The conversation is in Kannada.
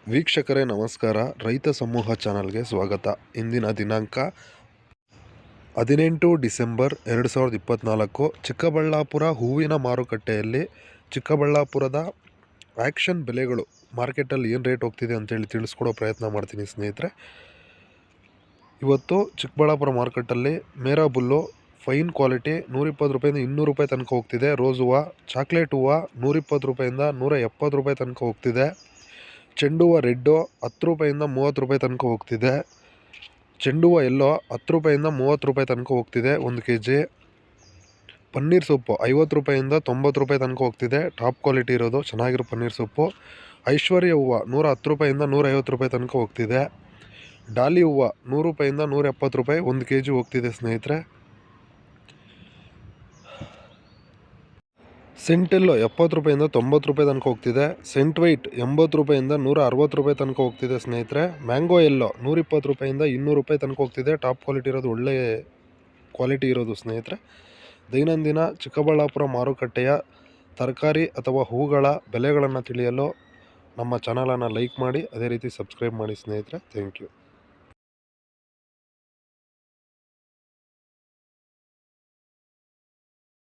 ವೀಕ್ಷಕರೇ ನಮಸ್ಕಾರ. ರೈತ ಸಮೂಹ ಚಾನಲ್ಗೆ ಸ್ವಾಗತ. ಇಂದಿನ ದಿನಾಂಕ 18 ಡಿಸೆಂಬರ್ 2024. ಚಿಕ್ಕಬಳ್ಳಾಪುರ ಹೂವಿನ ಮಾರುಕಟ್ಟೆಯಲ್ಲಿ ಚಿಕ್ಕಬಳ್ಳಾಪುರದ ಆ್ಯಕ್ಷನ್ ಬೆಲೆಗಳು ಮಾರ್ಕೆಟಲ್ಲಿ ಏನು ರೇಟ್ ಹೋಗ್ತಿದೆ ಅಂತೇಳಿ ತಿಳಿಸ್ಕೊಡೋ ಪ್ರಯತ್ನ ಮಾಡ್ತೀನಿ ಸ್ನೇಹಿತರೆ. ಇವತ್ತು ಚಿಕ್ಕಬಳ್ಳಾಪುರ ಮಾರ್ಕೆಟಲ್ಲಿ ಮೇರಾ ಬುಲ್ಲು ಫೈನ್ ಕ್ವಾಲಿಟಿ 120 ರೂಪಾಯಿಂದ 200 ರೂಪಾಯಿ ತನಕ ಹೋಗ್ತಿದೆ. ರೋಸ್ ಹೂವು, ಚಾಕ್ಲೇಟ್ ಹೂವು 120 ರೂಪಾಯಿಂದ 170 ರೂಪಾಯಿ ತನಕ ಹೋಗ್ತಿದೆ. ಚೆಂಡು ಹೂವು ರೆಡ್ಡು 10 ರೂಪಾಯಿಂದ 30 ರೂಪಾಯಿ ತನಕ ಹೋಗ್ತಿದೆ. ಚೆಂಡು ಹೂವು ಎಲ್ಲೋ 10 ರೂಪಾಯಿಂದ 30 ರೂಪಾಯಿ ತನಕ ಹೋಗ್ತಿದೆ 1 kg. ಪನ್ನೀರ್ ಸೊಪ್ಪು 50 ರೂಪಾಯಿಂದ 90 ರೂಪಾಯಿ ತನಕ ಹೋಗ್ತಿದೆ. ಟಾಪ್ ಕ್ವಾಲಿಟಿ ಇರೋದು ಚೆನ್ನಾಗಿರೋ ಪನ್ನೀರ್ ಸೊಪ್ಪು. ಐಶ್ವರ್ಯ ಹೂವು 110 ರೂಪಾಯಿಂದ 150 ರೂಪಾಯಿ ತನಕ ಹೋಗ್ತಿದೆ. ಡಾಲಿ ಹೂವು 100 ರೂಪಾಯಿಂದ 170 ರೂಪಾಯಿ 1 kg ಹೋಗ್ತಿದೆ ಸ್ನೇಹಿತರೆ. ಸೆಂಟೆಲ್ಲೋ 70 ರೂಪಾಯಿಂದ 90 ರೂಪಾಯಿ ತನಕ ಹೋಗ್ತಿದೆ. ಸೆಂಟ್ ವೈಟ್ 80 ರೂಪಾಯಿಂದ 160 ರೂಪಾಯಿ ತನಕ ಹೋಗ್ತಿದೆ ಸ್ನೇಹಿತರೆ. ಮ್ಯಾಂಗೋ ಎಲ್ಲೋ 120 ರೂಪಾಯಿಂದ 200 ರೂಪಾಯಿ ತನಕ ಹೋಗ್ತಿದೆ. ಟಾಪ್ ಕ್ವಾಲಿಟಿ ಇರೋದು, ಒಳ್ಳೆ ಕ್ವಾಲಿಟಿ ಇರೋದು ಸ್ನೇಹಿತರೆ. ದೈನಂದಿನ ಚಿಕ್ಕಬಳ್ಳಾಪುರ ಮಾರುಕಟ್ಟೆಯ ತರಕಾರಿ ಅಥವಾ ಹೂಗಳ ಬೆಲೆಗಳನ್ನು ತಿಳಿಯಲು ನಮ್ಮ ಚಾನಲನ್ನು ಲೈಕ್ ಮಾಡಿ, ಅದೇ ರೀತಿ ಸಬ್ಸ್ಕ್ರೈಬ್ ಮಾಡಿ ಸ್ನೇಹಿತರೆ. Thank you.